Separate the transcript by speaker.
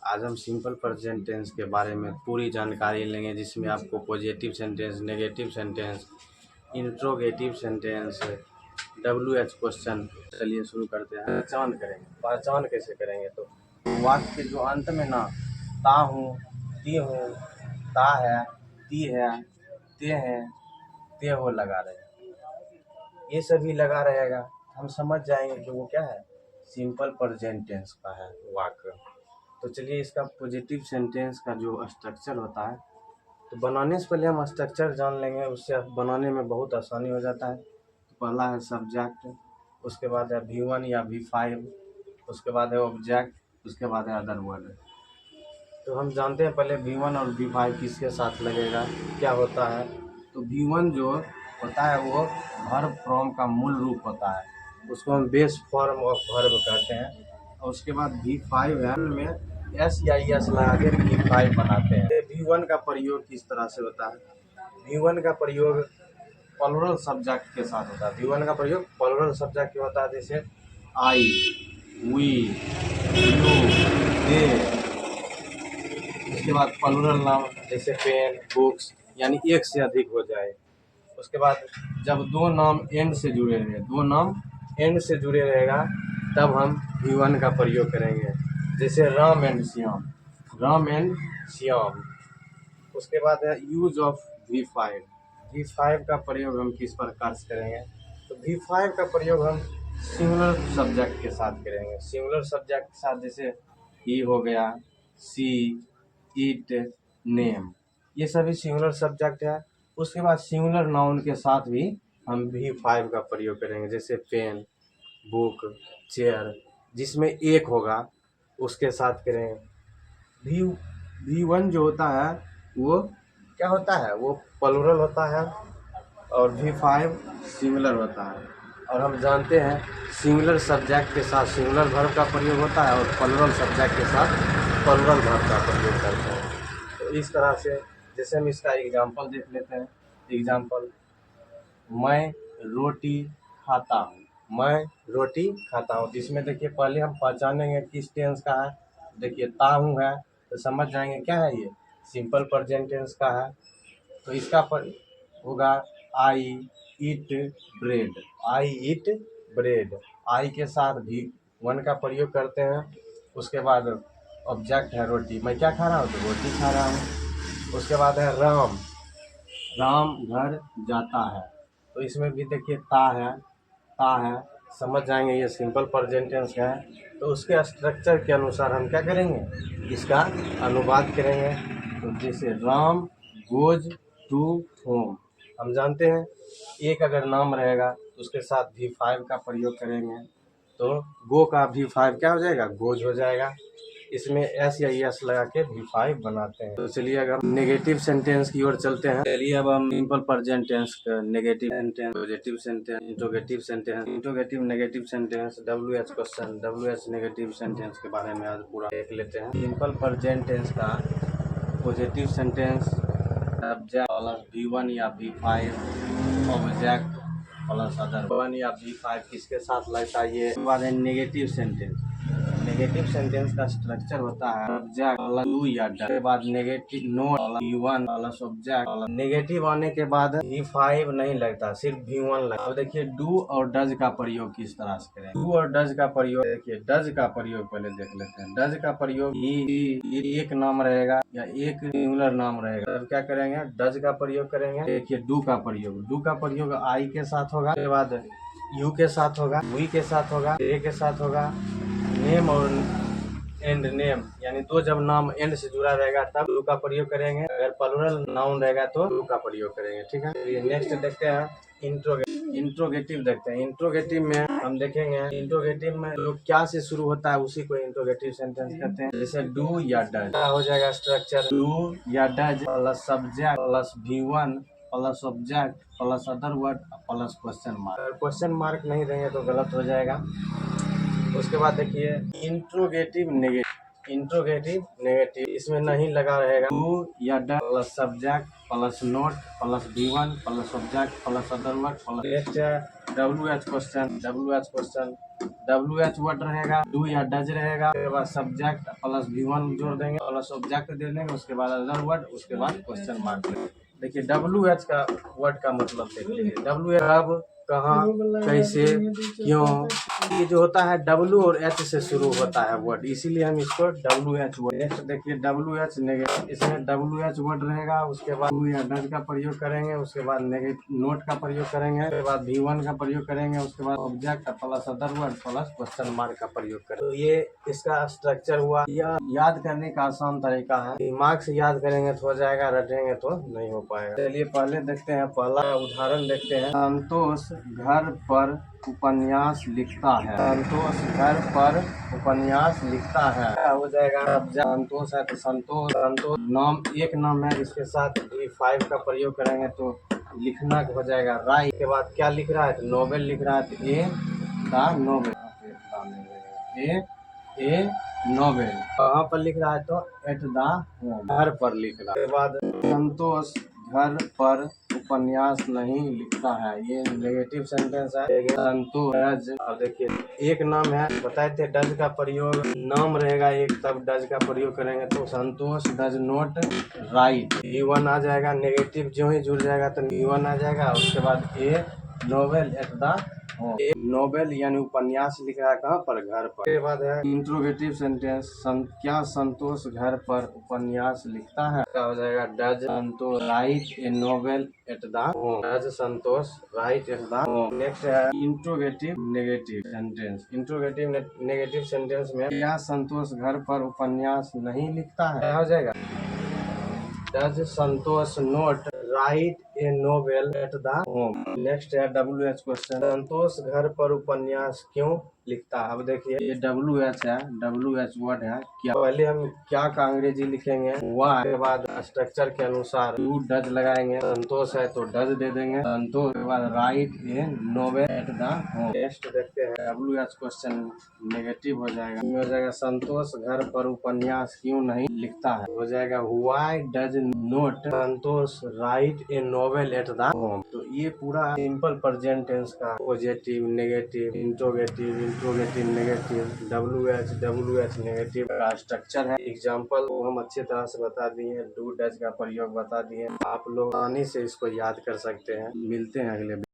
Speaker 1: आज हम simple present tense के बारे में पूरी जानकारी लेंगे, जिसमें आपको positive sentence, negative sentence, interrogative sentence, WH question. चलिए शुरू करते हैं। पहचान कैसे करेंगे? तो वाक्य के जो अंत में ना ता हूँ, ती हूँ, ता है, ती है, ते हैं, ते हो लगा रहे, ये सभी लगा रहेगा, हम समझ जाएंगे कि वो क्या है, सिंपल प्रेजेंट टेंस का है वाक्य। तो चलिए इसका पॉजिटिव सेंटेंस का जो स्ट्रक्चर होता है, तो बनाने से पहले हम स्ट्रक्चर जान लेंगे, उससे बनाने में बहुत आसानी हो जाता है। तो पहला है सब्जेक्ट, उसके बाद है V1 या V5, उसके बाद है ऑब्जेक्ट, उसके बाद है अदर वर्ड। तो हम जानते हैं पहले V1 और V5 किसके साथ लगेगा, क्या होता है। तो V1 जो होता है वो वर्ब फॉर्म का मूल रूप होता है, उसको हम बेस फॉर्म ऑफ वर्ब कहते हैं। और उसके बाद V5 है में S या ES लगा के V5 बनाते हैं। V1 का प्रयोग किस तरह से होता है? V1 का प्रयोग प्लुरल सब्जेक्ट के साथ होता है। V1 का प्रयोग प्लुरल सब्जेक्ट के होता है, जैसे आई, वी, यू, दे। उसके बाद प्लुरल नाउन जैसे पेन, बुक्स, यानी एक से अधिक हो जाए। उसके बाद जब दो नाम एंड से जुड़े रहेगा तब हम V1 का प्रयोग करेंगे, जैसे राम एंड श्याम। उसके बाद है यूज ऑफ V5 का प्रयोग हम किस प्रकार से करेंगे? तो V5 का प्रयोग हम सिंगुलर सब्जेक्ट के साथ करेंगे। सिंगुलर सब्जेक्ट के साथ जैसे ही हो गया, सी, इट, नेम, ये सभी सिंगुलर सब्जेक्ट है। उसके बाद सिंगुलर नाउन के साथ भी हम V5 का प्रयोग करेंगे, जैसे पेन, बुक, चेयर, जिसमें एक होगा उसके साथ करेंगे। V1 जो होता है वो क्या होता है, वो प्लुरल होता है और V5 सिंगुलर होता है। और हम जानते हैं सिंगुलर सब्जेक्ट के साथ सिंगुलर वर्ब का प्रयोग होता है और प्लुरल सब्जेक्ट के साथ प्लुरल वर्ब का प्रयोग करते हैं। तो इस तरह से जैसे हम इसका एग्जांपल देख लेते हैं। एग्जांपल, मैं रोटी खाता हूँ। जिसमें देखिए पहले हम पहचानेंगे किस टेंस का है। देखिए ता हूँ है तो समझ जाएंगे क्या है, ये सिंपल प्रेजेंट टेंस का है। तो इसका पर होगा आई ईट ब्रेड। आई के साथ V1 का प्रयोग करते हैं। उसके बाद ऑब्जेक्ट है रोटी, मैं क्या खा रहा हूँ, तो रोटी खा रहा हूँ। उसके बाद है राम घर जाता है, तो इसमें भी देखिए ता है, समझ जाएंगे ये सिंपल प्रेजेंट टेंस है। तो उसके स्ट्रक्चर के अनुसार हम क्या करेंगे, इसका अनुवाद करेंगे। तो जैसे राम गोज टू होम, हम जानते हैं एक अगर नाम रहेगा तो उसके साथ V5 का प्रयोग करेंगे, तो गो का V5 क्या हो जाएगा, गोज हो जाएगा। इसमें S या ES लगा के V5 बनाते हैं। तो चलिए अगर हम नेगेटिव सेंटेंस की ओर चलते हैं। चलिए अब हम सिंपल प्रेजेंट टेंस का negative sentence, positive sentence, interrogative negative sentence, WH question, WH negative sentence के बारे में आज पूरा देख लेते हैं। सिंपल प्रेजेंट टेंस का positive sentence subject plus V1 या V5, ऑब्जेक्ट प्लस अदर 1 या V5 किसके साथ लगता है, ये बाद है नेगेटिव सेंटेंस का स्ट्रक्चर होता है ऑब्जेक्ट प्लस डू या डज, के बाद negative no V1 plus object. Negative आने के बाद V5 नहीं लगता, सिर्फ V1 लगता। अब देखिए डू और डज का प्रयोग किस तरह से करें। डू और डज का प्रयोग, देखिए डज का प्रयोग पहले देख लेते हैं। डज का प्रयोग एक नाम रहेगा या एक सिंगुलर नाम रहेगा, तब क्या करेंगे, डज का प्रयोग करेंगे। देखिए डू का प्रयोग आई के साथ होगा, उसके बाद यू के साथ होगा, वी के साथ होगा, ए के साथ होगा, नेम और एंड नेम, यानी दो जब नाम एंड से जुड़ा रहेगा तब डू का प्रयोग करेंगे। अगर प्लुरल नाउन रहेगा तो डू का प्रयोग करेंगे। ठीक है, नेक्स्ट देखते हैं इंट्रोगेटिव देखते हैं। इंट्रोगेटिव में हम देखेंगे, इंट्रोगेटिव में लोग क्या से शुरू होता है उसी को इंट्रोगेटिव सेंटेंस कहते हैं। जैसे डू या डज, क्या हो जाएगा स्ट्रक्चर, डू या does plus subject plus V1 plus object plus other word plus question mark. अगर क्वेश्चन मार्क नहीं देंगे तो गलत हो जाएगा। उसके बाद देखिए इंट्रोगेटिव इंट्रोगेटिव नेगेटिव, इसमें नहीं लगा रहेगा डू या does plus subject plus note plus V1 plus object plus other word plus next है WH क्वेश्चन। WH वर्ड रहेगा, डू या डज रहेगा, उसके बाद सब्जेक्ट प्लस V1 जोड़ देंगे प्लस ऑब्जेक्ट दे देंगे, उसके बाद अदर वर्ड, उसके बाद क्वेश्चन मार्क। देखिए WH का वर्ड का मतलब देख लीजिए। WH अब, कहाँ, कैसे, क्यों, ये जो होता है W और H से शुरू होता है वर्ड, इसीलिए हम इसको WH वर्ड। नेक्स्ट देखिए WH नेगेटिव, इसमें WH वर्ड रहेगा, उसके बाद डू या डज का प्रयोग करेंगे, उसके बाद नोट का प्रयोग करेंगे, उसके बाद V1 का प्रयोग करेंगे, उसके बाद object plus other word plus question mark का प्रयोग करेंगे। तो ये इसका स्ट्रक्चर हुआ। यह याद करने का आसान तरीका है, दिमाग से याद करेंगे तो हो जाएगा, रटेंगे तो नहीं हो पाएगा। चलिए पहले देखते हैं, पहला उदाहरण देखते हैं। संतोष घर पर उपन्यास लिखता है। संतोष घर पर उपन्यास लिखता है, क्या हो जाएगा? संतोष है तो संतोष नाम, एक नाम है, इसके साथ V5 का प्रयोग करेंगे तो लिखना हो जाएगा राइट। के बाद क्या लिख रहा है? तो नोवेल लिख रहा है, तो ए द नोवेल, ए नोवेल। कहाँ पर लिख रहा है? तो एट द होम, घर पर लिख रहा है। उसके बाद संतोष घर पर उपन्यास नहीं लिखता है, ये नेगेटिव सेंटेंस है। संतोष डज, अब देखिए एक नाम है, बताए थे डज का प्रयोग, नाम रहेगा एक, तब डज का प्रयोग करेंगे, तो संतोष डज नोट राइट, V1 आ जाएगा। नेगेटिव जो ही जुड़ जाएगा तो V1 आ जाएगा। उसके बाद ए novel at the home, novel यानी उपन्यास लिख रहा है कहाँ पर? घर पर। उसके बाद है इंट्रोगेटिव सेंटेंस, क्या संतोष घर पर उपन्यास लिखता है? क्या हो जाएगा? Does Santosh write a novel at the home, does Santosh write at the home. Next है interrogative negative sentence. Interrogative negative sentence में क्या संतोष घर पर उपन्यास नहीं लिखता है? क्या हो जाएगा? Does Santosh note right a novel at the home. Next है WH क्वेश्चन, संतोष घर पर उपन्यास क्यों लिखता है? अब देखिए ये WH है, WH वर्ड है क्या। पहले हम क्या का अंग्रेजी लिखेंगे, वाई, के बाद स्ट्रक्चर के अनुसार डू डज लगाएंगे, संतोष है तो डज दे देंगे, संतोष के बाद right a novel at the home. Next देखते हैं WH क्वेश्चन नेगेटिव हो जाएगा, हो जाएगा संतोष घर पर उपन्यास क्यों नहीं लिखता है, हो जाएगा why does note Santosh write a novel at the home. तो ये पूरा सिंपल प्रेजेंट टेंस का positive negative interrogative negative WH negative का स्ट्रक्चर है। एग्जाम्पल हम अच्छे तरह से बता दिए, डू डज का प्रयोग बता दिए, आप लोग आसानी से इसको याद कर सकते हैं। मिलते हैं अगले